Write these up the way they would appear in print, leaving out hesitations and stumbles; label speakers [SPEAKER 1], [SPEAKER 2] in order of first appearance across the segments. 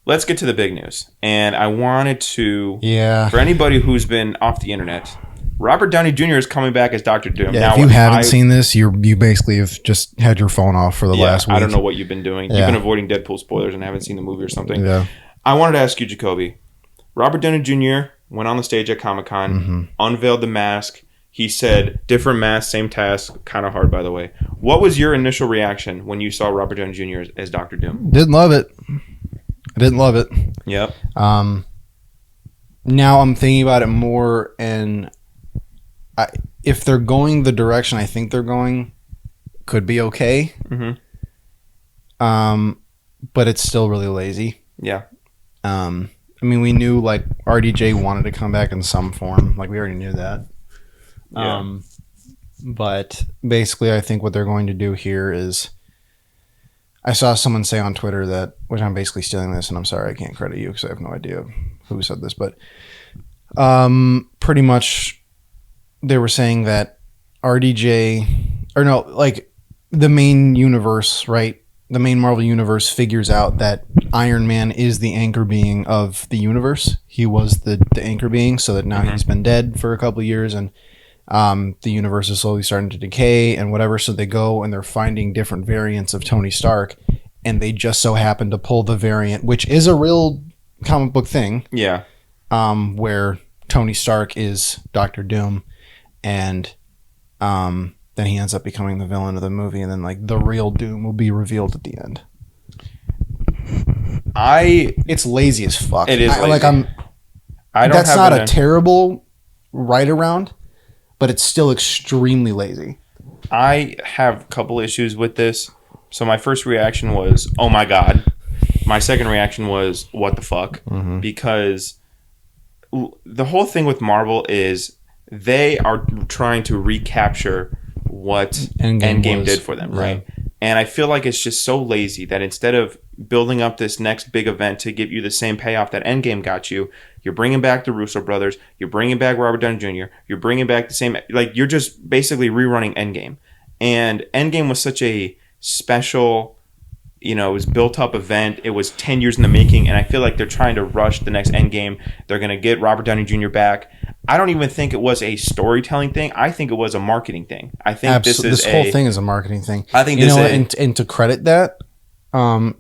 [SPEAKER 1] let's get to the big news. And I wanted to, for anybody who's been off the internet, Robert Downey Jr. is coming back as Dr. Doom.
[SPEAKER 2] Yeah, now, if you haven't seen this, you basically have just had your phone off for the last week.
[SPEAKER 1] I don't know what you've been doing. You've been avoiding Deadpool spoilers and haven't seen the movie or something. Yeah. I wanted to ask you, Jacoby. Robert Downey Jr. went on the stage at Comic-Con, unveiled the mask. He said, different mask, same task. Kind of hard, by the way. What was your initial reaction when you saw Robert Downey Jr. as Dr. Doom?
[SPEAKER 2] Didn't love it. I didn't love it.
[SPEAKER 1] Yep.
[SPEAKER 2] Now I'm thinking about it more, and if they're going the direction I think they're going, could be okay. But it's still really lazy.
[SPEAKER 1] Yeah.
[SPEAKER 2] I mean, we knew like RDJ wanted to come back in some form. Like we already knew that. Yeah. But basically, I think what they're going to do here is, I saw someone say on Twitter that, which I'm basically stealing this, and I'm sorry I can't credit you because I have no idea who said this, but pretty much they were saying that RDJ, or no, like the main universe, right? The main Marvel universe figures out that Iron Man is the anchor being of the universe. He was the anchor being, so that now he's been dead for a couple of years, and the universe is slowly starting to decay and whatever. So they go and they're finding different variants of Tony Stark, and they just so happen to pull the variant, which is a real comic book thing.
[SPEAKER 1] Yeah.
[SPEAKER 2] Where Tony Stark is Dr. Doom, and then he ends up becoming the villain of the movie, and then like the real Doom will be revealed at the end. It's lazy as fuck.
[SPEAKER 1] It is lazy.
[SPEAKER 2] That's not a terrible write around, but it's still extremely lazy.
[SPEAKER 1] I have a couple issues with this. So my first reaction was, oh my God. My second reaction was, what the fuck? Because the whole thing with Marvel is they are trying to recapture what Endgame did for them, right? And I feel like it's just so lazy that instead of building up this next big event to give you the same payoff that Endgame got you, you're bringing back the Russo brothers, you're bringing back Robert Downey Jr., you're bringing back the same, like you're just basically rerunning Endgame. And Endgame was such a special, it was built up event. It was 10 years in the making, and I feel like they're trying to rush the next Endgame. They're going to get Robert Downey Jr. back. I don't even think it was a storytelling thing. I think it was a marketing thing. I think this
[SPEAKER 2] whole thing is a marketing thing.
[SPEAKER 1] I think
[SPEAKER 2] and to credit that, why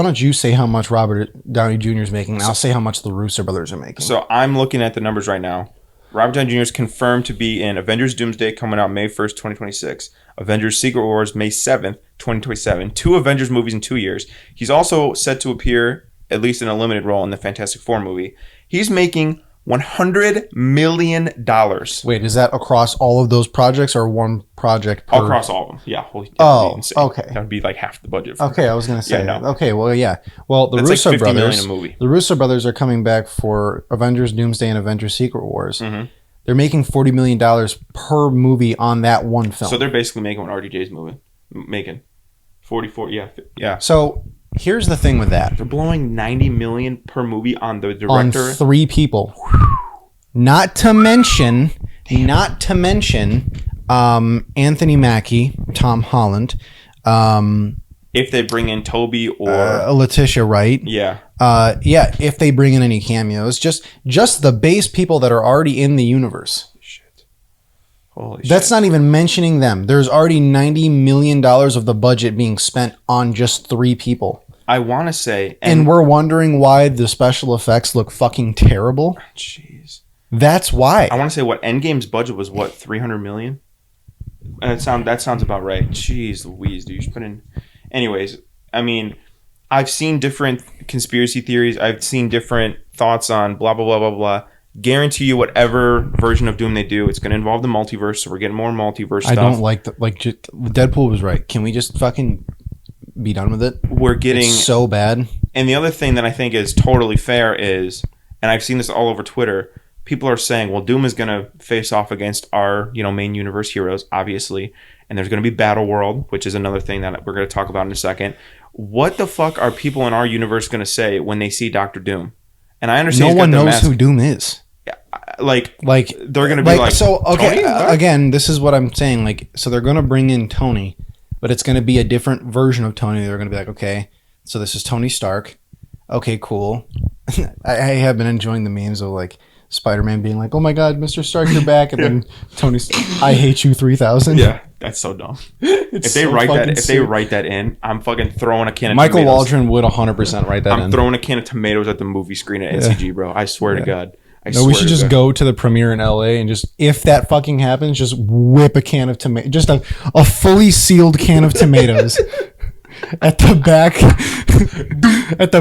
[SPEAKER 2] don't you say how much Robert Downey Jr. is making, and I'll say how much the Russo brothers are making.
[SPEAKER 1] So I'm looking at the numbers right now. Robert Downey Jr. is confirmed to be in Avengers Doomsday coming out May 1st, 2026. Avengers Secret Wars May 7th, 2027. 2 Avengers movies in 2 years. He's also set to appear, at least in a limited role, in the Fantastic Four movie. He's making $100 million.
[SPEAKER 2] Wait, is that across all of those projects or one project per?
[SPEAKER 1] Across all of them, yeah.
[SPEAKER 2] Okay.
[SPEAKER 1] That would be like half the budget.
[SPEAKER 2] Okay, I was going to say. Yeah, no. Okay, well, yeah. Well, the Russo
[SPEAKER 1] like $50
[SPEAKER 2] brothers,
[SPEAKER 1] million a movie.
[SPEAKER 2] The Russo brothers are coming back for Avengers Doomsday and Avengers Secret Wars. They're making $40 million per movie on that one film.
[SPEAKER 1] So they're basically making what RDJ's making. 44, yeah.
[SPEAKER 2] So here's the thing with that.
[SPEAKER 1] They're blowing $90 million per movie on the director.
[SPEAKER 2] On 3 people. Not to mention Anthony Mackie, Tom Holland.
[SPEAKER 1] If they bring in Toby or
[SPEAKER 2] Letitia Wright.
[SPEAKER 1] Yeah.
[SPEAKER 2] If they bring in any cameos. Just the base people that are already in the universe.
[SPEAKER 1] Holy shit.
[SPEAKER 2] That's not even mentioning them. There's already $90 million of the budget being spent on just 3 people.
[SPEAKER 1] I want to say...
[SPEAKER 2] And we're wondering why the special effects look fucking terrible.
[SPEAKER 1] Jeez.
[SPEAKER 2] That's why.
[SPEAKER 1] I want to say what Endgame's budget was, what, $300 million? That sounds about right. Jeez Louise, dude. You put in... Anyways, I mean, I've seen different conspiracy theories. I've seen different thoughts on blah, blah, blah, blah, blah. Guarantee you whatever version of Doom they do, it's going to involve the multiverse, so we're getting more multiverse stuff.
[SPEAKER 2] I don't like Deadpool was right. Can we just fucking be done with it?
[SPEAKER 1] We're getting...
[SPEAKER 2] It's so bad.
[SPEAKER 1] And the other thing that I think is totally fair is, and I've seen this all over Twitter, people are saying, well, Doom is going to face off against our, main universe heroes, obviously, and there's going to be Battle World, which is another thing that we're going to talk about in a second. What the fuck are people in our universe going to say when they see Dr. Doom? And I understand
[SPEAKER 2] no one knows who Doom is.
[SPEAKER 1] Like they're going to be like
[SPEAKER 2] so okay, again, this is what I'm saying, so they're going to bring in Tony, but it's going to be a different version of Tony. They're going to be like, okay, so this is Tony Stark. okay, cool. I have been enjoying the memes of like Spider-Man being like, oh my god, Mr. Stark, you're back, and then Tony's, I hate you 3000.
[SPEAKER 1] Yeah, that's so dumb. If they write that in, I'm fucking throwing a can of
[SPEAKER 2] Michael
[SPEAKER 1] tomatoes.
[SPEAKER 2] Waldron would 100% write that in.
[SPEAKER 1] I'm throwing a can of tomatoes at the movie screen at NCG, bro. I swear to God.
[SPEAKER 2] We should just go to the premiere in LA and just, if that fucking happens, just whip a can of tomato, just a fully sealed can of tomatoes at the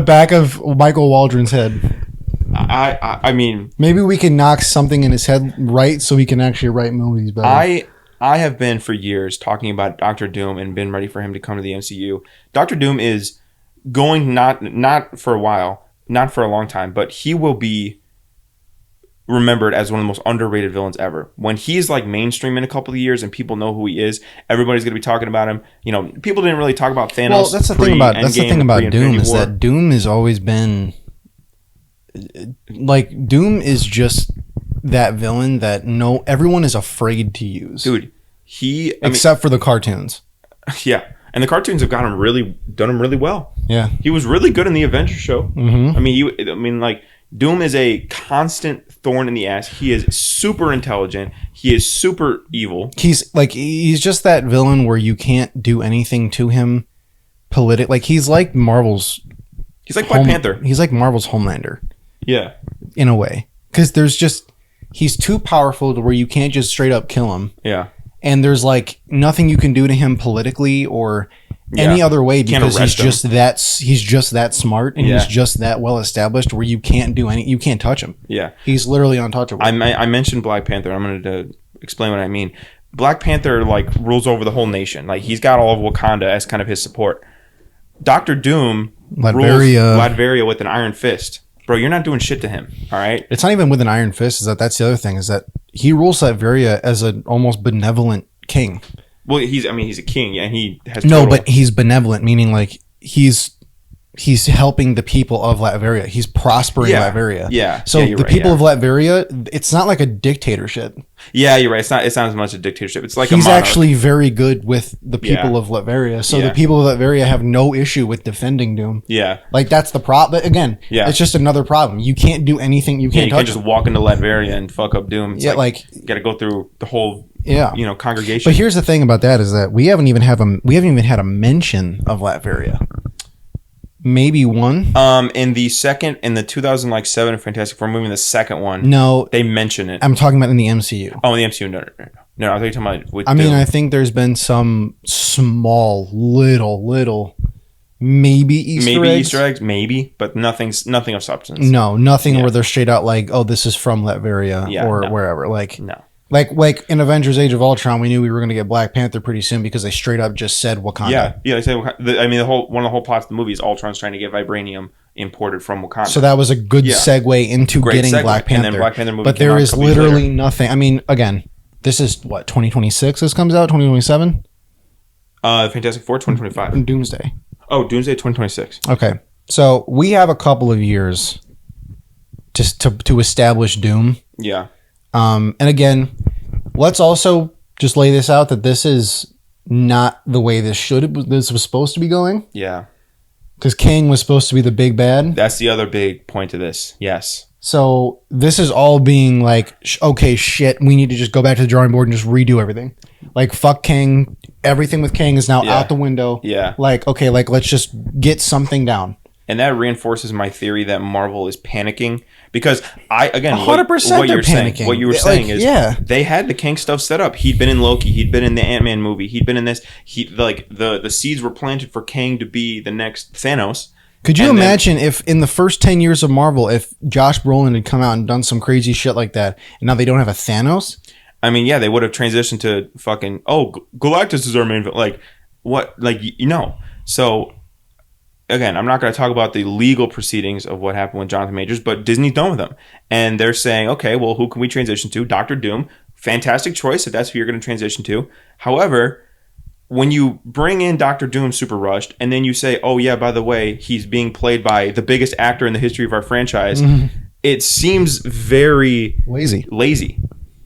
[SPEAKER 2] back of Michael Waldron's head.
[SPEAKER 1] I mean,
[SPEAKER 2] maybe we can knock something in his head right so he can actually write movies better.
[SPEAKER 1] I have been for years talking about Doctor Doom and been ready for him to come to the MCU. Doctor Doom is going not for a while, not for a long time, but he will be remembered as one of the most underrated villains ever. When he's like mainstream in a couple of years and people know who he is, everybody's going to be talking about him. You know, people didn't really talk about Thanos.
[SPEAKER 2] Well, that's the thing about Doom is that Doom has always been like, Doom is just that villain that everyone is afraid to use.
[SPEAKER 1] Dude,
[SPEAKER 2] except for the cartoons.
[SPEAKER 1] Yeah. And the cartoons have done him really well.
[SPEAKER 2] Yeah.
[SPEAKER 1] He was really good in the Avengers show.
[SPEAKER 2] Mm-hmm.
[SPEAKER 1] I mean, like, Doom is a constant thorn in the ass. He is super intelligent. He is super evil.
[SPEAKER 2] He's just that villain where you can't do anything to him like he's like Marvel's.
[SPEAKER 1] He's like Black Panther.
[SPEAKER 2] He's like Marvel's Homelander.
[SPEAKER 1] Yeah.
[SPEAKER 2] In a way. Because he's too powerful to where you can't just straight up kill him.
[SPEAKER 1] Yeah.
[SPEAKER 2] And there's like nothing you can do to him politically or any other way because he's just that smart and he's just that well established where you can't touch him.
[SPEAKER 1] Yeah.
[SPEAKER 2] He's literally untouchable.
[SPEAKER 1] I mentioned Black Panther. I'm going to explain what I mean. Black Panther like rules over the whole nation. Like he's got all of Wakanda as kind of his support. Doctor Doom rules Latveria with an iron fist. Bro, you're not doing shit to him, all right?
[SPEAKER 2] It's not even with an iron fist. That's the other thing, is that he rules Latveria as an almost benevolent king.
[SPEAKER 1] Well, he's a king, and he has
[SPEAKER 2] but he's benevolent, meaning like he's helping the people of Latveria. He's prospering Latveria.
[SPEAKER 1] Yeah.
[SPEAKER 2] So the people of Latveria, it's not like a dictatorship.
[SPEAKER 1] Yeah, you're right. It's not as much a dictatorship. It's like
[SPEAKER 2] he's actually very good with the people of Latveria. So the people of Latveria have no issue with defending Doom.
[SPEAKER 1] Yeah.
[SPEAKER 2] Like that's the problem. But again, it's just another problem. You can't do anything. You can't
[SPEAKER 1] just walk into Latveria and fuck up Doom. It's like you got to go through the whole congregation.
[SPEAKER 2] But here's the thing about that is that we haven't even had a mention of Latveria. Maybe one.
[SPEAKER 1] In the 2007 Fantastic Four movie, the second one.
[SPEAKER 2] No,
[SPEAKER 1] they mention it.
[SPEAKER 2] I'm talking about in the MCU.
[SPEAKER 1] Oh, in the MCU, no. I think you're talking about. With
[SPEAKER 2] I think there's been some small, little, maybe Easter eggs,
[SPEAKER 1] but nothing of substance.
[SPEAKER 2] No, nothing where they're straight out like, oh, this is from Latveria or wherever. Like,
[SPEAKER 1] no.
[SPEAKER 2] Like in Avengers: Age of Ultron, we knew we were going to get Black Panther pretty soon because they straight up just said Wakanda.
[SPEAKER 1] Yeah. They said. One of the whole plots of the movie is Ultron's trying to get vibranium imported from Wakanda.
[SPEAKER 2] So that was a good segue into getting Black Panther.
[SPEAKER 1] And then Black Panther movie.
[SPEAKER 2] But there is literally nothing. I mean, again, this is what 2026. This comes out 2027.
[SPEAKER 1] Fantastic Four 2025.
[SPEAKER 2] Doomsday.
[SPEAKER 1] Oh, Doomsday 2026.
[SPEAKER 2] Okay, so we have a couple of years just to establish Doom.
[SPEAKER 1] Yeah.
[SPEAKER 2] And again, let's also just lay this out that this is not the way this was supposed to be going.
[SPEAKER 1] Yeah.
[SPEAKER 2] Because Kang was supposed to be the big bad.
[SPEAKER 1] That's the other big point to this. Yes.
[SPEAKER 2] So this is all being like, okay, shit, we need to just go back to the drawing board and just redo everything. Like, fuck Kang. Everything with Kang is now out the window.
[SPEAKER 1] Yeah.
[SPEAKER 2] Like, okay, like, let's just get something down.
[SPEAKER 1] And that reinforces my theory that Marvel is panicking. Because 100%
[SPEAKER 2] what you're panicking.
[SPEAKER 1] What you were saying is they had the Kang stuff set up. He'd been in Loki. He'd been in the Ant-Man movie. He'd been in this. The seeds were planted for Kang to be the next Thanos.
[SPEAKER 2] Could you imagine if in the first 10 years of Marvel, if Josh Brolin had come out and done some crazy shit like that, and now they don't have a Thanos?
[SPEAKER 1] I mean, yeah, they would have transitioned to fucking, Galactus is our main villain. Like, what? Like, So, again, I'm not going to talk about the legal proceedings of what happened with Jonathan Majors, but Disney's done with them. And they're saying, okay, well, who can we transition to? Dr. Doom. Fantastic choice if that's who you're going to transition to. However, when you bring in Dr. Doom super rushed, and then you say, oh, yeah, by the way, he's being played by the biggest actor in the history of our franchise, it seems very
[SPEAKER 2] lazy.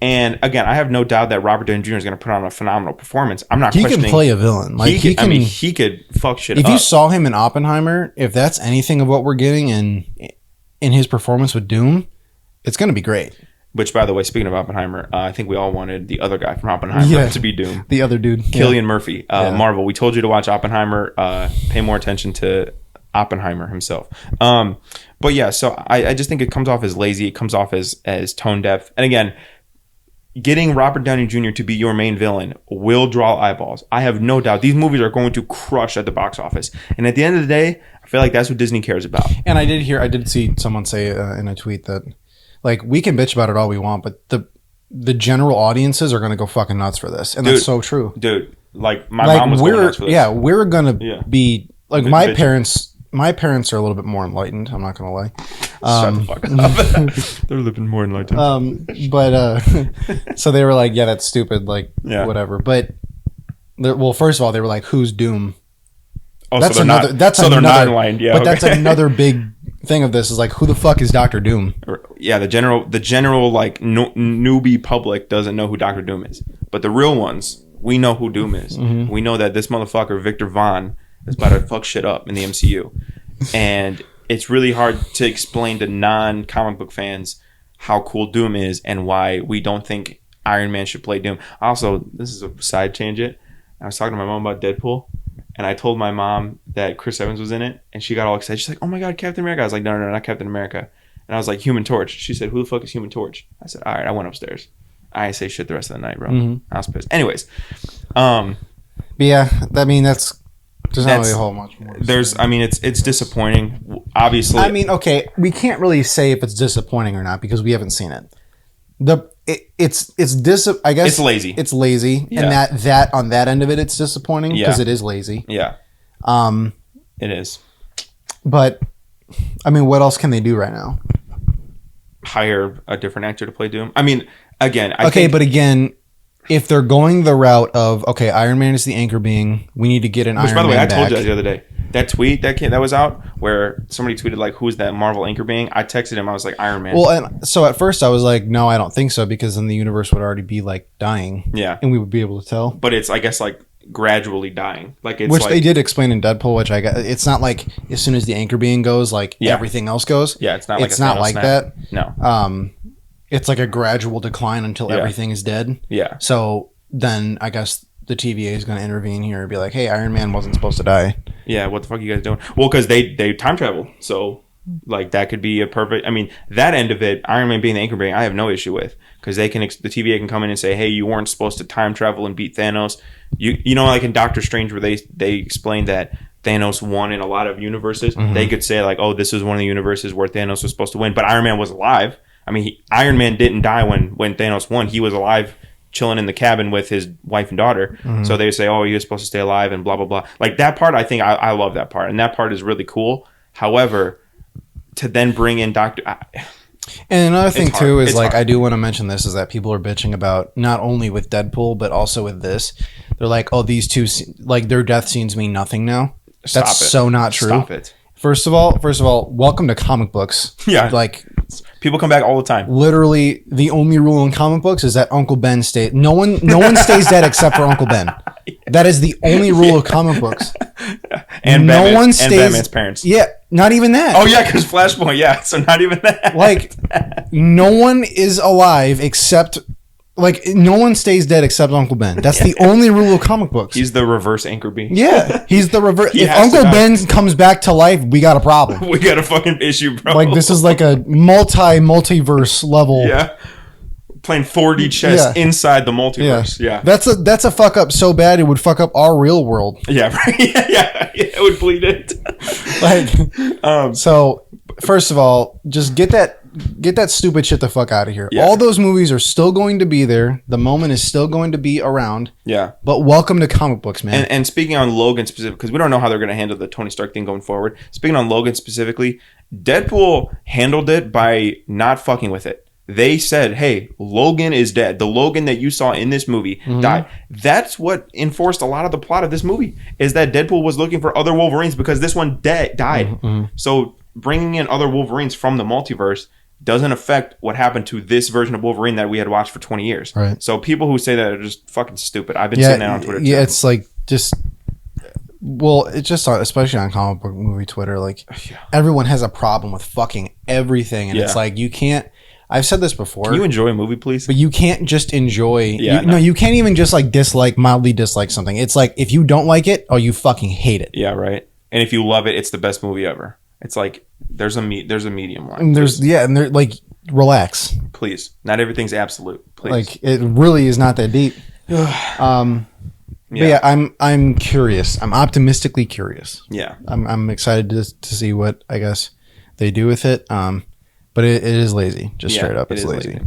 [SPEAKER 1] And again, I have no doubt that Robert Downey Jr. is going to put on a phenomenal performance. I'm not questioning.
[SPEAKER 2] He can play a villain. Like
[SPEAKER 1] he can, I mean, he could fuck shit up.
[SPEAKER 2] If you saw him in Oppenheimer, if that's anything of what we're getting in his performance with Doom, it's going to be great.
[SPEAKER 1] Which, by the way, speaking of Oppenheimer, I think we all wanted the other guy from Oppenheimer to be Doom.
[SPEAKER 2] The other dude.
[SPEAKER 1] Cillian Murphy. Marvel, we told you to watch Oppenheimer. Pay more attention to Oppenheimer himself. But yeah, so I just think it comes off as lazy. It comes off as tone deaf. And again, getting Robert Downey Jr. to be your main villain will draw eyeballs. I have no doubt. These movies are going to crush at the box office. And at the end of the day, I feel like that's what Disney cares about.
[SPEAKER 2] And I did see someone say in a tweet that, like, we can bitch about it all we want, but the general audiences are going to go fucking nuts for this. And that's so true.
[SPEAKER 1] Dude, like, my mom was going nuts for this.
[SPEAKER 2] Yeah, we're going to be, like, my parents are a little bit more enlightened. I'm not going to lie.
[SPEAKER 1] Shut the fuck up. They're living more enlightened.
[SPEAKER 2] So they were like, yeah, that's stupid. Like, whatever. But, well, first of all, they were like, who's Doom?
[SPEAKER 1] Oh, that's so they're not enlightened. Yeah,
[SPEAKER 2] but that's another big thing of this is like, who the fuck is Dr. Doom?
[SPEAKER 1] Yeah, the general like newbie public doesn't know who Dr. Doom is. But the real ones, we know who Doom is. Mm-hmm. We know that this motherfucker, Victor Von, is about to fuck shit up in the MCU. And it's really hard to explain to non-comic book fans how cool Doom is and why we don't think Iron Man should play Doom. Also, this is a side tangent. I was talking to my mom about Deadpool, and I told my mom that Chris Evans was in it, and she got all excited. She's like, oh my God, Captain America. I was like, no, not Captain America. And I was like, Human Torch. She said, who the fuck is Human Torch? I said, all right, I went upstairs. I didn't say shit the rest of the night, bro. Mm-hmm. I was pissed. Anyways.
[SPEAKER 2] But yeah, I mean, there's not really a whole much more.
[SPEAKER 1] It's disappointing. Obviously.
[SPEAKER 2] I mean, okay, we can't really say if it's disappointing or not because we haven't seen it. I guess
[SPEAKER 1] it's lazy.
[SPEAKER 2] It's lazy, and that on that end of it, it's disappointing because it is lazy.
[SPEAKER 1] Yeah, it is.
[SPEAKER 2] But I mean, what else can they do right now?
[SPEAKER 1] Hire a different actor to play Doom. I mean, again,
[SPEAKER 2] but again, if they're going the route of Iron Man is the anchor being, we need to get an Iron Man. Which, by the way,
[SPEAKER 1] I told you the other day. That tweet that was out where somebody tweeted like, "Who's that Marvel anchor being?" I texted him. I was like, "Iron Man."
[SPEAKER 2] Well, and so at first I was like, "No, I don't think so," because then the universe would already be like dying.
[SPEAKER 1] Yeah,
[SPEAKER 2] and we would be able to tell.
[SPEAKER 1] But it's, I guess, like gradually dying. Like it's
[SPEAKER 2] which they did explain in Deadpool. Which I got. It's not like as soon as the anchor being goes, like everything else goes.
[SPEAKER 1] Yeah, it's not.
[SPEAKER 2] It's not like that.
[SPEAKER 1] No.
[SPEAKER 2] It's like a gradual decline until everything is dead.
[SPEAKER 1] Yeah.
[SPEAKER 2] So then I guess the TVA is going to intervene here and be like, hey, Iron Man wasn't supposed to die.
[SPEAKER 1] Yeah, what the fuck are you guys doing? Well, because they time travel. So, like, that could be a perfect... I mean, that end of it, Iron Man being the anchor being, I have no issue with. Because the TVA can come in and say, hey, you weren't supposed to time travel and beat Thanos. You know, like in Doctor Strange where they explained that Thanos won in a lot of universes. Mm-hmm. They could say, like, oh, this is one of the universes where Thanos was supposed to win. But Iron Man was alive. I mean, Iron Man didn't die when Thanos won. He was alive chilling in the cabin with his wife and daughter. Mm-hmm. So they say, oh, you're supposed to stay alive and blah, blah, blah. Like that part, I think I love that part. And that part is really cool. However, to then bring in
[SPEAKER 2] and another thing too is like, I do want to mention this is that people are bitching about not only with Deadpool, but also with this. They're like, oh, these two, like their death scenes mean nothing now. That's so not true.
[SPEAKER 1] Stop it.
[SPEAKER 2] First of all, welcome to comic books.
[SPEAKER 1] Yeah.
[SPEAKER 2] Like
[SPEAKER 1] people come back all the time.
[SPEAKER 2] Literally, the only rule in comic books is that Uncle Ben stays. No one stays dead except for Uncle Ben. That is the only rule of comic books.
[SPEAKER 1] And Batman's parents.
[SPEAKER 2] Yeah, not even that.
[SPEAKER 1] Oh yeah, because Flashpoint. Yeah, so not even that.
[SPEAKER 2] Like, no one is alive except. Like, no one stays dead except Uncle Ben. That's the only rule of comic books.
[SPEAKER 1] He's the reverse anchor being.
[SPEAKER 2] Yeah, he's the reverse. If Uncle Ben comes back to life, we got a problem.
[SPEAKER 1] We got a fucking issue, bro.
[SPEAKER 2] Like, this is like a multiverse level.
[SPEAKER 1] Yeah. Playing 4D chess inside the multiverse. Yeah.
[SPEAKER 2] That's a fuck up so bad it would fuck up our real world.
[SPEAKER 1] Yeah, right. Yeah, it would bleed it.
[SPEAKER 2] Like, so, first of all, just get that stupid shit the fuck out of here. Yeah. All those movies are still going to be there. The moment is still going to be around.
[SPEAKER 1] Yeah.
[SPEAKER 2] But welcome to comic books, man.
[SPEAKER 1] And speaking on Logan specifically, because we don't know how they're going to handle the Tony Stark thing going forward. Speaking on Logan specifically, Deadpool handled it by not fucking with it. They said, hey, Logan is dead. The Logan that you saw in this movie died. That's what enforced a lot of the plot of this movie, is that Deadpool was looking for other Wolverines because this one died. Mm-hmm. So bringing in other Wolverines from the multiverse doesn't affect what happened to this version of Wolverine that we had watched for 20 years.
[SPEAKER 2] Right.
[SPEAKER 1] So people who say that are just fucking stupid. I've been seeing that on Twitter.
[SPEAKER 2] Yeah, it's like just. Well, it's just especially on comic book movie Twitter, like everyone has a problem with fucking everything, and it's like you can't. I've said this before.
[SPEAKER 1] Can you enjoy a movie, please?
[SPEAKER 2] But you can't just enjoy.
[SPEAKER 1] Yeah,
[SPEAKER 2] no, you can't even just like mildly dislike something. It's like if you don't like it, you fucking hate it.
[SPEAKER 1] Yeah, right. And if you love it, it's the best movie ever. It's like there's a medium line.
[SPEAKER 2] And and like relax.
[SPEAKER 1] Please, not everything's absolute. Please,
[SPEAKER 2] like it really is not that deep. But yeah, I'm curious. I'm optimistically curious.
[SPEAKER 1] Yeah,
[SPEAKER 2] I'm excited to see what I guess they do with it. But it is lazy. Just straight up, it's lazy.